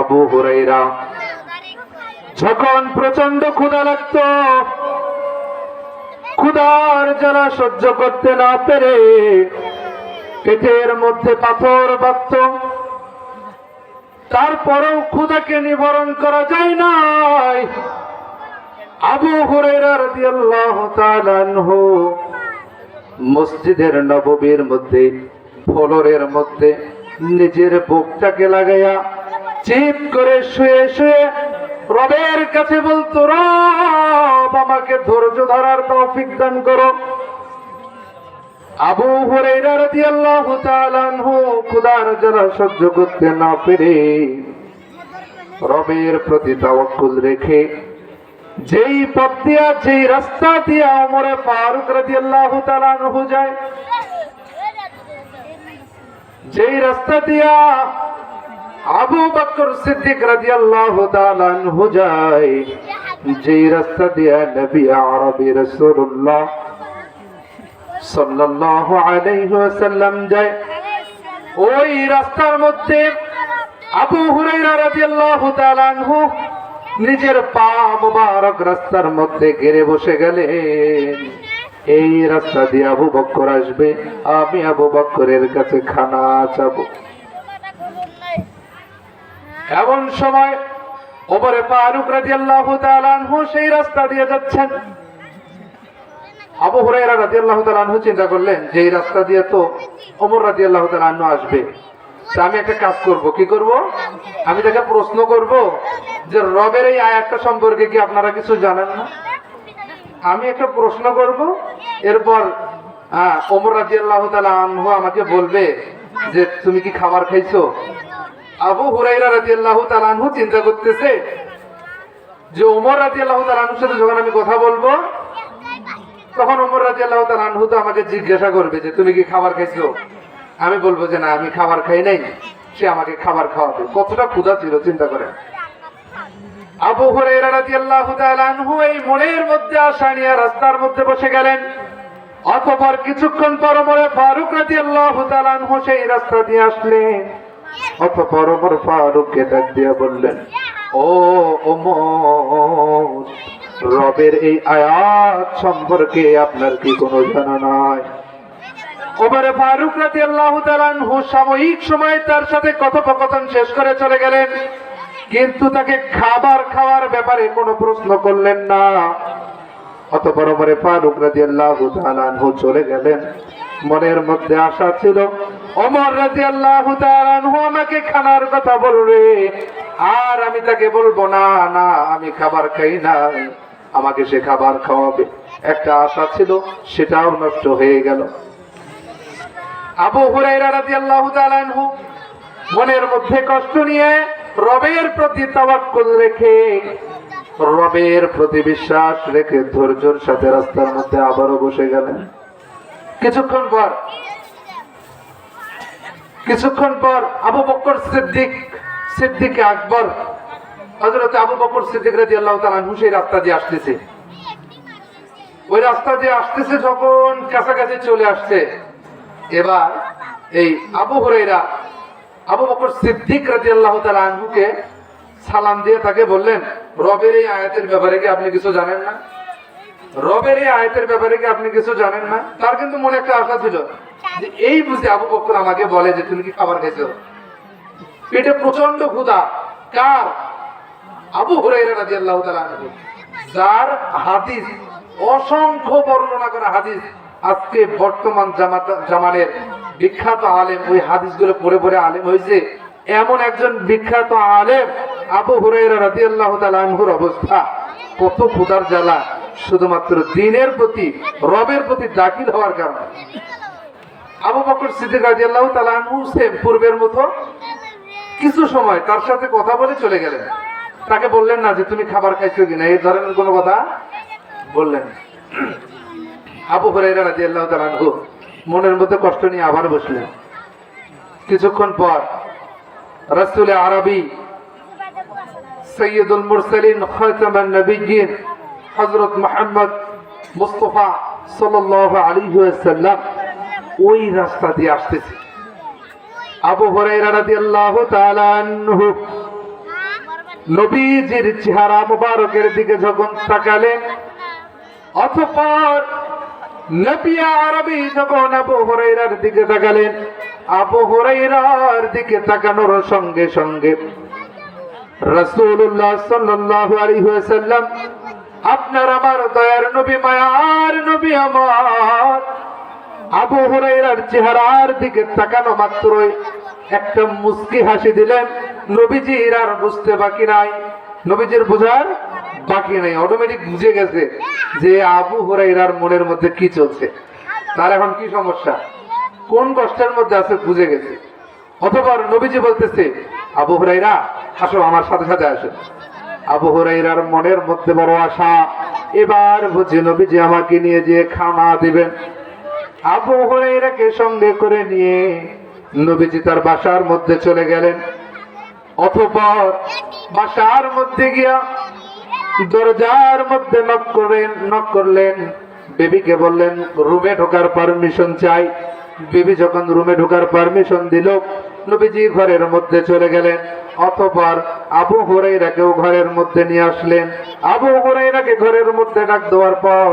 আবু হুরায়রা যখন প্রচন্ড ক্ষুধা লাগতো, ক্ষুধার জ্বালা সহ্য করতে না পেরে পেটের মধ্যে পাথর বাঁধত, তারপরেও ক্ষুধাকে নিবারণ করা যায় নাই। আবু হুরায়রা রাদিয়াল্লাহু তাআলা আনহু মসজিদের নববীর মধ্যে ফ্লোরের মধ্যে নিজের বুকটাকে লাগাইয়া চিৎ করে শুয়ে শুয়ে রবের কাছে বলতো, রব আমাকে ধৈর্য ধরার তৌফিক দান করো। আবু হুরায়রা রাদিয়াল্লাহু তাআলা আনহু ক্ষুধার জ্বালা সহ্য করতে না পেরে রবের প্রতি তাওয়াক্কুল রেখে যেই পথ দিয়া, যেই রাস্তা দিয়া ওমরে ফারুক রাদিয়াল্লাহু তাআলা আনহু যায়, যেই রাস্তা দিয়া আবু বকর সিদ্দিক রাদিয়াল্লাহু তাআলা আনহু যায়, যেই রাস্তা দিয়া নবী আরবি রাসূলুল্লাহ সাল্লাল্লাহু আলাইহি ওয়াসাল্লাম যায়, ওই রাস্তার মধ্যে আবু হুরায়রা রাদিয়াল্লাহু তাআলা আনহু নিজের পা মুবারক রাস্তার মধ্যে ঘিরে বসে গেলেন। এই রাস্তা দিয়ে আবু বকর আসবে, আমি আবু বকরের কাছে খানা চাবো। এমন সময় ওমর ফারুক রাদিয়াল্লাহু তাআলা আনহু সেই রাস্তা দিয়ে যাচ্ছেন। আবু হুরায়রা রাদিয়াল্লাহু তাআলা আনহু চিন্তা করলেন যে এই রাস্তা দিয়ে তো ওমর রাদিয়াল্লাহু তাআলা আনহু আসবে, তা আমি একটা কাজ করব। কি করব? আমি তাকে প্রশ্ন করব যে রবের এই আয়াতটা সম্পর্কে কি আপনারা কিছু জানেন না? আমি একটা প্রশ্ন করব, এরপর ওমর রাদিয়াল্লাহু তাআলা আনহু আমাকে বলবে যে তুমি কি খাবার খাইছো। আবু হুরায়রা রাদিয়াল্লাহু তাআলা আনহু চিন্তা করতেছে যে ওমর রাদিয়াল্লাহু তাআলা আনহুর সাথে যখন আমি কথা বলবো, তখন ওমর রাদিয়াল্লাহু তাআলা আনহু তো আমাকে জিজ্ঞাসা করবে যে তুমি কি খাবার খাইছো। আমি বলবো যে না, আমি খাবার খাই নাই, সে আমাকে খাবার খাওয়াবে। কতটা ক্ষুধা ছিল চিন্তা করেন। আবু হুরায়রা রাদিয়াল্লাহু তাআলা আনহু এই মনের মধ্যে আশা নিয়ে রাস্তার মধ্যে বসে গেলেন। অতঃপর কিছুক্ষণ পর ওমর ফারুক রাদিয়াল্লাহু তাআলা আনহু সেই রাস্তা দিয়ে আসলেন। অতঃপর ওমর ফারুককে ডাক দিয়ে বললেন, ও ওমর, রবের এই আয়াত সম্পর্কে আপনার কি কোনো জানা নাই? ওমর ফারুক রাদিয়াল্লাহু তাআলা আনহু সাময়িক সময় তার সাথে কথোপকথন শেষ করে চলে গেলেন, কিন্তু তাকে খাবার খাওয়ার ব্যাপারে কোনো প্রশ্ন করলেন না। অতঃপর ওমর ফারুক রাদিয়াল্লাহু তাআলা আনহু চলে গেলেন। মনের মধ্যে আশা ছিল ওমর রাদিয়াল্লাহু তাআলা আনহু আমাকে খানার কথা বলবে, আর আমি তাকে বলবো না না আমি খাবার খাই না, আমাকে সে খাবার খাওয়াবে। একটা আশা ছিল, সেটাও নষ্ট হয়ে গেল। আবু হুরায়রা রাদিয়াল্লাহু তাআলা আনহু মনের মধ্যে কষ্ট নিয়ে রবের প্রতি তাওয়াক্কুল রেখে, রবের প্রতি বিশ্বাস রেখে ধৈর্যের সাথে রাস্তার মধ্যে আবারও বসে গেলেন। কিছুক্ষণ পর আবু বকর সিদ্দিক আকবর, হযরত আবু বকর সিদ্দিক রাদিয়াল্লাহু তাআলা আনহু সেই রাস্তা দিয়ে আসতেছে। ওই রাস্তা দিয়ে আসতেছে, যখন কাছাকাছি চলে আসছে, এবার এই আবু হুরায়রা আবু বকর সিদ্দিক রাদিয়াল্লাহু তাআলা আনহুকে সালাম দিয়ে তাকে বললেন, রবের এই আয়াতের ব্যাপারে কি আপনি কিছু জানেন না? রবের এই আয়াতের ব্যাপারে কি আপনি কিছু জানেন না? তার কিন্তু মনে একটা আশা ছিল যে এই বুঝে আবু বকর আমাকে বলে যে তুমি কি খাবার খাইছো। পেটে প্রচন্ড ক্ষুধা। কার? আবু হুরায়রা রাদিয়াল্লাহু তাআলা আনহু, যার হাদিস অসংখ্য বর্ণনা করা হাদিস আজকে বর্তমান জামানের বিখ্যাত আলেম ওই হাদিসগুলো পড়ে পড়ে আলেম হয়েছে, এমন একজন বিখ্যাত আলেম আবু হুরায়রা রাদিয়াল্লাহু তাআলা আনহুর অবস্থা। কত ক্ষুধার জ্বালা, শুধুমাত্র দ্বীনের প্রতি, রবের প্রতি দাখিল হওয়ার কারণে। আবু বকর সিদ্দিক রাদিয়াল্লাহু তাআলা আনহু সেম পূর্বের মতো কিছু সময় তার সাথে কথা বলে চলে গেলেন। তাকে বললেন না যে তুমি খাবার খাইছো কিনা, এই ধরনের কোনো কথা বললেন। আবু হুরায়রা রাদিয়াল্লাহু তাআলা আনহু মনের মধ্যে কষ্ট নিয়ে আবার বসলেন। কিছুক্ষণ পর রাসূল আরবি সৈয়দুল মুরসালিন খাতামান নবিয়্যিন হযরত মুহাম্মদ মুস্তাফা সাল্লাল্লাহু আলাইহি ওয়াসাল্লাম ওই রাস্তা দিয়ে আসতেছে। আবু হুরায়রা রাদিয়াল্লাহু তাআলা আনহু নবীজির চেহারা মুবারকের দিকে যখন তাকালেন, অতঃপর নবী আরবি যখন আবু হুরায়রার দিকে তাকালেন, আবু হুরায়রার দিকে তাকানোর সঙ্গে সঙ্গে রাসূলুল্লাহ সাল্লাল্লাহু আলাইহি ওয়াসাল্লাম, আপনার আমার দয়ার নবী, মায়ার নবী আমার, আবু হুরায়রার চেহারার দিকে তাকানো মাত্রই একটা মুস্কি হাসি দিলেন। নবীজির আর বুঝতে বাকি নাই, নবীজির বোঝার বাকি নাই, অটোমেটিক বুঝে গেছে যে আবু হুরায়রার মনের মধ্যে কি চলছে, তার এখন কি সমস্যা, কোন কষ্টের মধ্যে আছে বুঝে গেছে। অতঃপর নবীজি বলতেছে, আবু হুরায়রা আসো, আমার সাথে সাথে আসো। আবু হুরায়রার মনের মধ্যে বড় আশা, এবার বুঝে নবীজি আমাকে নিয়ে যে খানা দিবেন। আবু হুরায়রাকে সঙ্গে করে নিয়ে নবীজি তার বাসার মধ্যে চলে গেলেন। অতঃপর বাসার মধ্যে গিয়া দরজার মধ্যে নক করলেন, বেবিকে বললেন রুমে ঢোকার পারমিশন চাই। বেবি যখন রুমে ঢোকার পারমিশন দিল, নবীজি ঘরের মধ্যে চলে গেলেন। অতঃপর আবু হুরায়রাকেও ঘরের মধ্যে নিয়ে আসলেন। আবু হুরায়রাকে ঘরের মধ্যে ডাক দেওয়ার পর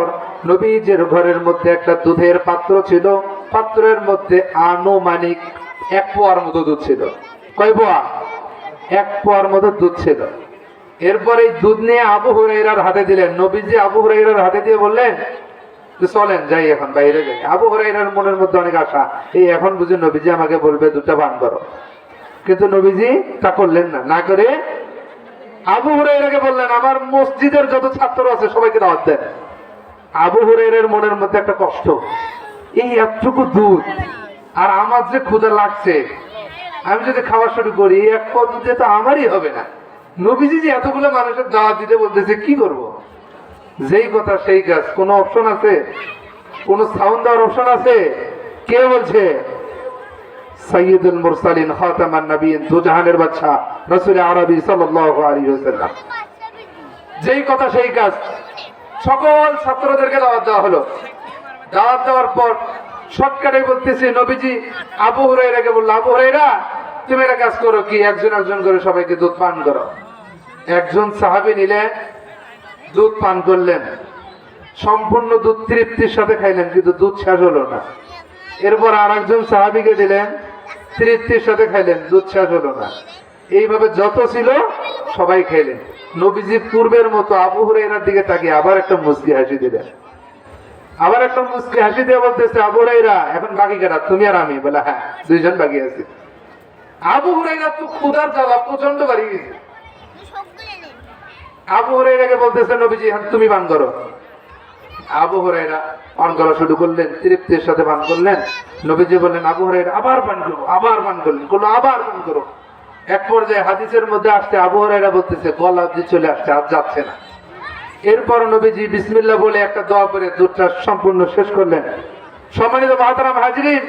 নবীজির ঘরের মধ্যে একটা দুধের পাত্র ছিল, পাত্রের মধ্যে আনুমানিক 1 পোয়ার মতো দুধ ছিল। কয় পোয়া? 1 পোয়ার মতো দুধ ছিল। এরপর এই দুধ নিয়ে আবু হুরায়রার হাতে দিলেন। নবীজি আবু হুরায়রার হাতে দিয়ে বললেন, চলেন যাই, এখন বাইরে যাই। আবু হুরায়রার মনের মধ্যে অনেক আশা, এই এখন বুঝি নবীজি আমাকে বলবে দুধটা পান করো, কিন্তু নবীজি তা করলেন না। না করে আবু হুরায়রাকে বললেন, আমার মসজিদের যত ছাত্র আছে সবাইকে দাওয়াত দেন। আবু হুরায়রার মনের মধ্যে একটা কষ্ট, এই এতটুকু দুধ আর আমার যে ক্ষুধা লাগছে, আমি যদি খাওয়া শুরু করি এই 1 পোয়া দুধে তো আমারই হবে না। নবীজি যে এতগুলো মানুষের দাওয়াত দিতে বলতেছে, কি করব? যেই কথা সেই কাজ, কোন অপশন আছে? কোন সাউন্ড দেওয়ার অপশন আছে? কে বলছে? সাইয়্যিদুল মুরসালিন খাতামান নবিয়্যিন, দুজাহানের বাদশা রাসূল আরবি সাল্লাল্লাহু আলাইহি ওয়াসাল্লাম। যেই কথা সেই কাজ, সকল ছাত্রদেরকে দাওয়াত দেওয়া হলো। দাওয়াত দেওয়ার পর শর্টকাটে বলতেছে, নবীজি আবু হুরায়রাকে বলল, আবু হুরায়রা তুমি একটা কাজ করো, কি একজন একজন করে সবাইকে দুধ পান করো। একজন সাহাবী নিলেন, দুধ পান করলেন, সম্পূর্ণ দুধ তৃপ্তির সাথে খাইলেন, কিন্তু দুধ শেষ হলো না। এরপর আর একজন সাহাবীকে দিলেন, তৃপ্তির সাথে খাইলেন, দুধ শেষ হলো না। এইভাবে যত ছিল সবাই খাইলেন। নবীজি পূর্বের মতো আবু হুরায়রার দিকে তাকিয়ে আবার একটা মুস্কি হাসি দিলেন। আবার একটা মুস্কি হাসি দিয়ে বলতেছে, আবু হুরায়রা এখন বাকি কারা, তুমি আর আমি? বলে হ্যাঁ, 2 জন বাকি আছে। আবু হুরায়রা তো ক্ষুধার জ্বালা প্রচন্ড বাড়ি গেছে। আবু হুরায়রাকে বলতেছে, নবীজি এখন তুমি পান করো। আবু হুরায়রা পান করা শুরু করলেন, তৃপ্তির সাথে পান করলেন। নবীজি বললেন, আবু হুরায়রা আবার পান করো, আবার পান করলেন, বললো আবার পান করো। এক পর্যায়ে হাদিসের মধ্যে আসছে, আবু হুরায়রা বলতেছে গলা অবধি চলে আসছে, আর যাচ্ছে না। এরপর নবীজি বিসমিল্লাহ বলে একটা দোয়া করে দুধটা সম্পূর্ণ শেষ করলেন। সম্মানিত মুহতারাম হাজিরিন,